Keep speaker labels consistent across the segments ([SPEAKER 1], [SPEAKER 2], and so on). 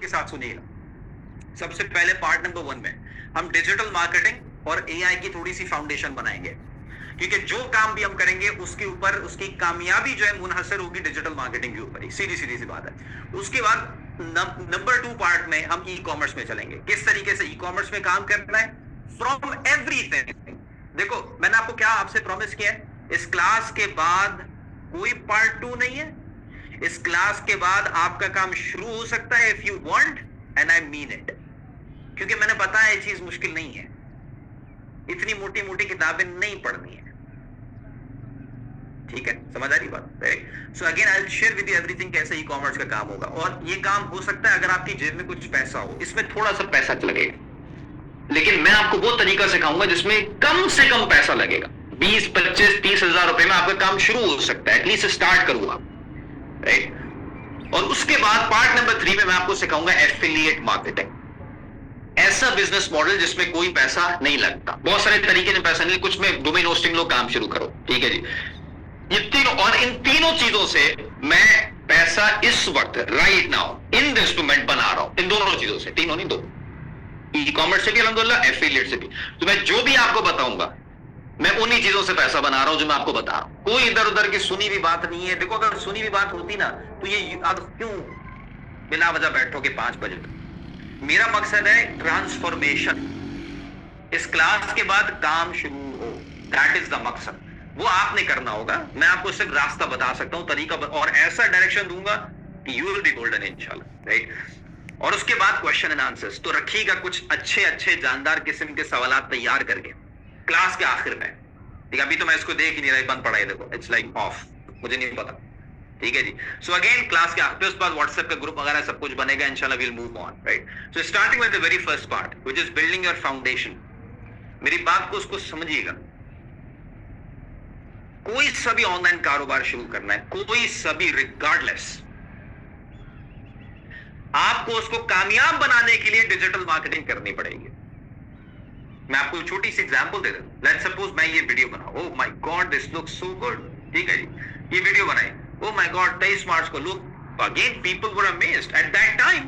[SPEAKER 1] के साथ सुनिएगा। सबसे पहले पार्ट नंबर 1 में हम डिजिटल मार्केटिंग और एआई की थोड़ी सी फाउंडेशन बनाएंगे, क्योंकि जो काम भी हम करेंगे उसके ऊपर उसकी कामयाबी जो है मुनहसर होगी डिजिटल मार्केटिंग के ऊपर ही। सीधी सीधी सी बात है। उसके बाद नंबर 2 पार्ट में हम ई कॉमर्स में चलेंगे, किस तरीके से ई कॉमर्स में काम करना है फ्रॉम एवरीथिंग। देखो मैंने आपको क्या आपसे प्रॉमिस किया है, इस क्लास के बाद कोई पार्ट 2 नहीं है। इस क्लास के बाद आपका काम शुरू हो सकता है if you want and I mean it, क्योंकि मैंने बताया ये चीज मुश्किल नहीं है, इतनी मोटी मोटी किताबें नहीं पढ़नी है। ठीक है, समझ आ रही बात? So again I will share with you everything कैसे ई कॉमर्स का काम होगा। और ये काम हो सकता है अगर आपकी जेब में कुछ पैसा हो, इसमें थोड़ा सा पैसा लगेगा, लेकिन मैं आपको वो तरीका सिखाऊंगा जिसमें कम से कम पैसा लगेगा। 20, 25, 30 हजार रुपए में आपका काम शुरू हो सकता है, एटलीस्ट स्टार्ट करूंगा, राइट। और उसके बाद पार्ट नंबर 3 में मैं आपको सिखाऊंगा एफिलिएट मार्केटिंग, ऐसा बिजनेस मॉडल जिसमें कोई पैसा नहीं लगता। बहुत सारे तरीके से पैसा नहीं, कुछ में डोमेन होस्टिंग लो, काम शुरू करो, ठीक है जी। ये तीनों, और इन तीनों चीजों से मैं पैसा इस वक्त right now in this moment बना रहा हूं, इन दोनों चीजों से, तीनों नहीं, दो, ई कॉमर्स से भी अल्हम्दुलिल्लाह, एफिलिएट से भी। तो मैं जो भी आपको बताऊंगा मैं उन्हीं चीजों से पैसा बना रहा हूं जो मैं आपको बता रहा हूं। कोई इधर उधर की सुनी भी बात नहीं है। देखो अगर सुनी भी बात होती ना तो ये अब क्यों बिना वजह बैठोगे 5 बजे तक। मेरा मकसद है ट्रांसफॉर्मेशन, इस क्लास के बाद काम शुरू हो, दैट इज द मकसद। वो आपने करना होगा, मैं आपको सिर्फ रास्ता बता सकता हूं, तरीका और ऐसा डायरेक्शन दूंगा कि यू विल बी गोल्डन इंशाल्लाह, राइट। और उसके बाद क्वेश्चन एंड आंसर्स तो रखिएगा, कुछ अच्छे अच्छे जानदार किस्म के सवाल तैयार करके क्लास के आखिर में। ठीक है, अभी तो मैं इसको देख ही नहीं रहा, बंद पड़ा है, देखो इट्स लाइक ऑफ, मुझे नहीं पता। ठीक है जी। सो अगेन क्लास के आखिर, उसके बाद व्हाट्सएप का ग्रुप वगैरह सब कुछ बनेगा इंशाल्लाह, will move on, right. So starting with the very first part which is building your foundation. मेरी बात को उसको समझिएगा। कोई सभी ऑनलाइन कारोबार शुरू करना है, कोई सभी, रिगार्डलेस, आपको उसको कामयाब बनाने के लिए डिजिटल मार्केटिंग करनी पड़ेगी। मैं आपको छोटी सी एग्जांपल दे दूं। लेट्स सपोज मैं ये वीडियो बनाऊं, oh my God this looks so good, ठीक है जी, ये वीडियो बनाई, ओह माय गॉड 23 मार्च को लोग, again people were amazed at that time,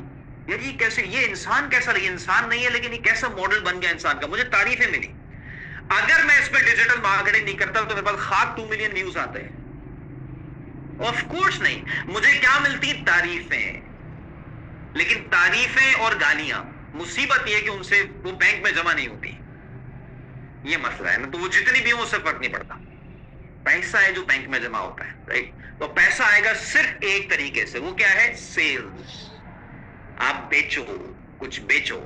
[SPEAKER 1] यार ये कैसे, ये इंसान कैसा, ये इंसान नहीं है लेकिन ये कैसा मॉडल बन गया इंसान का, मुझे तारीफें मिली। अगर मैं इस पे डिजिटल मार्केटिंग नहीं करता तो मेरे पास खाक 2 मिलियन व्यूज आते हैं? ऑफ कोर्स नहीं। मुझे क्या मिलती? तारीफें। लेकिन तारीफें और गालियां, मुसीबत यह कि उनसे वो बैंक में जमा नहीं होती, ये मसला है ना। तो वो जितनी भी हो उससे फर्क नहीं पड़ता, पैसा है जो बैंक में जमा होता है, राइट। तो पैसा आएगा सिर्फ एक तरीके से, वो क्या है? सेल्स। आप बेचो, कुछ बेचो।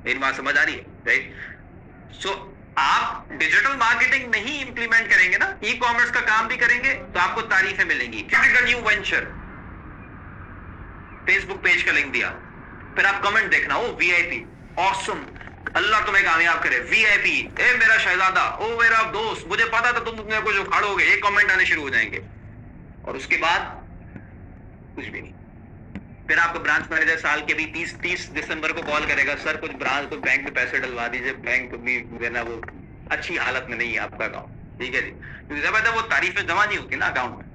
[SPEAKER 1] मेरी बात समझ आ रही है, राइट। सो आप डिजिटल मार्केटिंग नहीं इंप्लीमेंट करेंगे ना, ई कॉमर्स का काम भी करेंगे तो आपको तारीफें मिलेंगी। न्यू वेंचर, फेसबुक पेज का लिंक दिया, फिर आप कमेंट देखना, ओ वीआईपी, ऑसम, अल्लाह तुम्हें कामयाब करे, वीआईपी, ए मेरा शहजादा, ओ मेरा दोस्त, मुझे पता था तुम मेरे को जो उखाड़ोगे, ये कमेंट आने शुरू हो जाएंगे। और उसके बाद कुछ भी नहीं। फिर आपका ब्रांच मैनेजर साल के भी 30 दिसंबर को कॉल करेगा, सर कुछ ब्रांच को बैंक में पैसे डलवा दीजिए, बैंक भी ना वो अच्छी हालत में नहीं है आपका अकाउंट, ठीक है जी। क्योंकि जब वो तारीफें जमा नहीं होती ना अकाउंट में,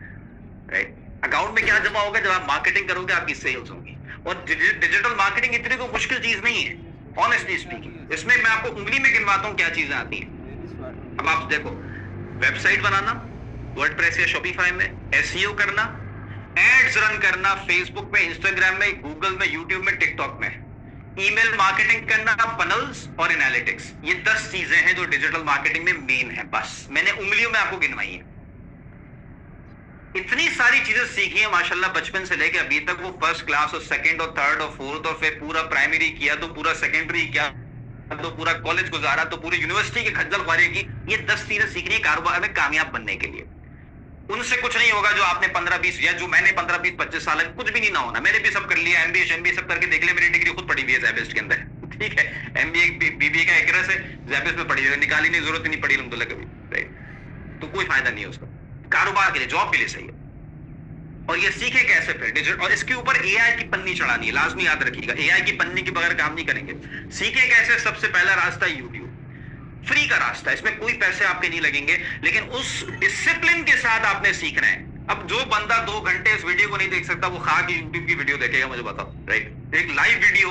[SPEAKER 1] राइट। अकाउंट में क्या जमा होगा? जब आप मार्केटिंग करोगे आपकी सेल्स होगी। और डिजिटल मार्केटिंग इतनी कोई मुश्किल चीज नहीं है, ऑनेस्टली स्पीकिंग। इसमें मैं आपको उंगली में गिनवाता हूं क्या चीजें आती हैं। अब आप देखो, वेबसाइट बनाना, वर्डप्रेस या शॉपिफाई में, एसईओ करना, एड्स रन करना फेसबुक में, इंस्टाग्राम में, गूगल में, यूट्यूब में, टिकटॉक में, ईमेल मार्केटिंग करना, फनल्स और एनालिटिक्स। ये 10 चीजें हैं जो डिजिटल मार्केटिंग में मेन है। बस मैंने उंगलियों में आपको गिनवाई है। इतनी सारी चीजें सीखी है माशाल्लाह, बचपन से लेके अभी तक। वो फर्स्ट क्लास और सेकंड और थर्ड और फोर्थ, और फिर पूरा प्राइमरी किया तो पूरा सेकेंडरी किया तो पूरा कॉलेज गुजारा तो पूरी यूनिवर्सिटी की खज्जल ख्वारी की। ये 10 चीजें सीखनी है कारोबार में कामयाब बनने के लिए। उनसे कुछ नहीं होगा जो आपने 15-20 या जो मैंने 15-20-25 साल कुछ भी नहीं ना होना। मैंने भी सब कर लिया, एमबीए एमबीए सब करके देख लिया, मेरी डिग्री खुद पड़ी हुई है ज़ैबिस्ट के अंदर, ठीक है। एमबीए बीबीए का एकरस है, ज़ैबिस्ट में पड़ी है, निकालने की जरूरत नहीं पड़ी अल्हम्दुलिल्लाह कभी, राइट। तो कोई फायदा नहीं है उसका, कारोबार के लिए, जॉब के लिए सही है। और ये सीखे कैसे फिर डिजिटल, और इसके ऊपर एआई की पन्नी चढ़ानी है, लाजमी याद रखिएगा। एआई की पन्नी के बगैर काम नहीं करेंगे। सीखे कैसे? सबसे पहला रास्ता यूट्यूब, फ्री का रास्ता, इसमें कोई पैसे आपके नहीं लगेंगे, लेकिन उस डिसिप्लिन के साथ आपने सीखना है। अब जो बंदा 2 घंटे इस वीडियो को नहीं देख सकता वो खा के यूट्यूब की वीडियो देखेगा, मुझे बताओ, राइट? एक लाइव वीडियो,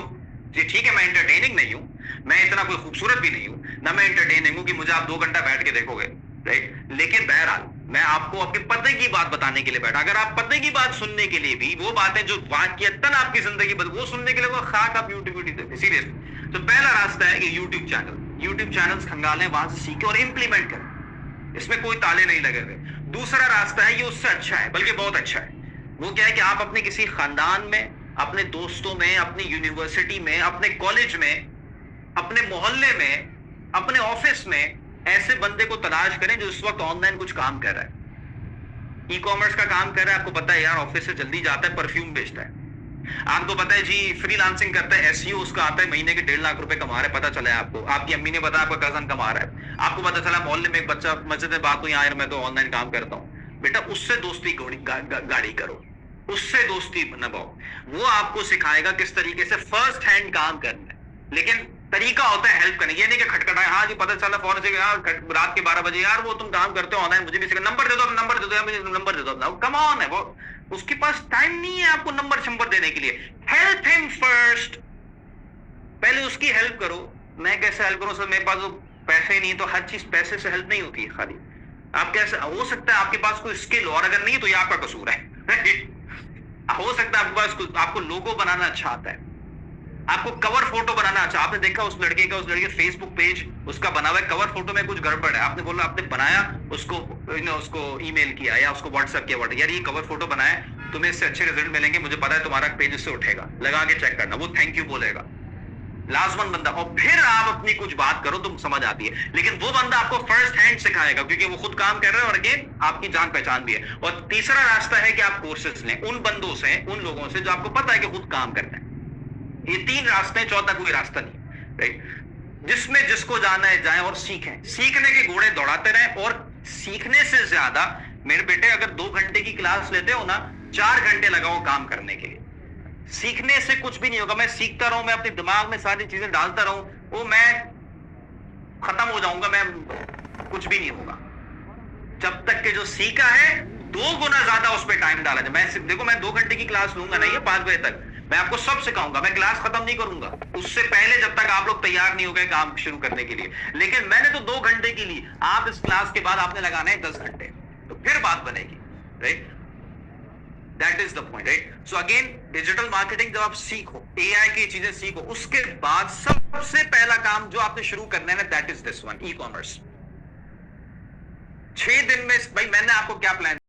[SPEAKER 1] जी ठीक है मैं एंटरटेनिंग नहीं हूं, मैं इतना कोई खूबसूरत भी नहीं हूं ना, मैं एंटरटेनिंग हूं कि मुझे आप 2 घंटा बैठ के देखोगे, राइट? लेकिन बहरहाल मैं आपको आपके पते की बात बताने के लिए बैठा। अगर आप पते की बात सुनने के लिए भी, वो बातें जो वाकईतन आपकी जिंदगी बदल, वो सुनने के लिए वो खाक आप यूट्यूब वीडियो देखते, सीरियसली। तो पहला रास्ता है कि यूट्यूब चैनल खंगालें, वहां से सीखें और इंप्लीमेंट करें, इसमें कोई ताले नहीं लगे हुए। दूसरा रास्ता है, ये उससे अच्छा है, बल्कि बहुत अच्छा है। वो क्या है कि आप अपने किसी खानदान में, अपने दोस्तों में, अपनी यूनिवर्सिटी में, अपने कॉलेज में, अपने मोहल्ले में, अपने ऑफिस में ऐसे बंदे को तलाश करें जो इस वक्त ऑनलाइन कुछ काम कर रहा है, ई कॉमर्स का काम कर रहा है। आपको पता है यार, ऑफिस से जल्दी जाता है, परफ्यूम बेचता है। आपको पता है जी, फ्रीलांसिंग करता है, एसईओ उसका आता है, महीने के 1.5 लाख रुपए कमा रहा है, पता चला है आपको, आपकी अम्मी ने बताया, आपका कजन कमा रहा है, आपको पता चला मोहल्ले में एक बच्चा मस्जिद में बात हुई, यार मैं तो ऑनलाइन काम करता हूं। बेटा उससे दोस्ती गाड़ी करो, उससे दोस्ती निभाओ, वो आपको सिखाएगा किस तरीके से फर्स्ट हैंड काम करना है। लेकिन तरीका होता है हेल्प करने, ये नहीं कि खटखटाए, हाँ जी पता चला फौरन से यार रात के 12 बजे, यार वो तुम काम करते हो ऑनलाइन, मुझे भी सिखा, नंबर दे दो, नंबर दे दो, मुझे नंबर दे दो। कम ऑन है वो, उसके पास टाइम नहीं है आपको नंबर देने के लिए। हेल्प हिम फर्स्ट, पहले उसकी हेल्प करो। मैं कैसे हेल्प करूं सर, मेरे पास तो पैसे ही नहीं, तो हर चीज पैसे से हेल्प नहीं होती है खाली। आप कैसे, हो सकता है आपके पास कोई स्किल, और अगर नहीं तो ये आपका कसूर है। हो सकता है आपके पास, आपको लोगो बनाना अच्छा आता है, आपको कवर फोटो बनाना अच्छा, आपने देखा उस लड़के का, उस लड़के फेसबुक पेज उसका बना हुआ है, कवर फोटो में कुछ गड़बड़ है, आपने बोला, आपने बनाया उसको ईमेल किया या उसको व्हाट्सएप किया, यार ये कवर फोटो बनाया, तुम्हें इससे अच्छे रिजल्ट मिलेंगे, मुझे पता है तुम्हारा पेज इससे उठेगा, लगा के चेक करना, वो थैंक यू बोलेगा, लाजमन बंदा। और फिर आप अपनी कुछ बात करो, तुम समझ आती है। लेकिन वो बंदा आपको फर्स्ट हैंड सिखाएगा, क्योंकि वो खुद काम कर रहा है और अगेन आपकी जान पहचान भी है। और तीसरा रास्ता है कि आप कोर्सेज लें उन बंदों से, उन लोगों से जो आपको पता है कि खुद काम करते हैं। ये 3 रास्ते हैं, चौथा कोई रास्ता नहीं, राइट? जिसमें जिसको जाना है जाए और सीखें, सीखने के घोड़े दौड़ाते रहें। और सीखने से ज्यादा मेरे बेटे, अगर 2 घंटे की क्लास लेते हो ना, 4 घंटे लगाओ काम करने के लिए। सीखने से कुछ भी नहीं होगा, मैं सीखता रहूं, मैं अपने दिमाग में सारी चीजें डालता रहूं, वो मैं खत्म हो जाऊंगा, मैं कुछ भी नहीं होगा। जब तक के जो सीखा है 2 गुना ज्यादा उस पर टाइम डाला जाए। मैं देखो, मैं 2 घंटे की क्लास लूंगा नहीं है, 5 बजे तक मैं आपको सब सिखाऊंगा, मैं क्लास खत्म नहीं करूंगा उससे पहले, जब तक आप लोग तैयार नहीं हो गए काम शुरू करने के लिए। लेकिन मैंने तो 2 घंटे की ली, आप इस क्लास के बाद आपने लगाना है 10 घंटे, तो फिर बात बनेगी, right? That is the point, right? So again, digital marketing जब आप सीखो, एआई की चीजें सीखो, उसके बाद सबसे पहला काम जो आपने शुरू करना है ना, that is this one, e commerce. 6 दिन में, भाई मैंने आपको क्या प्लान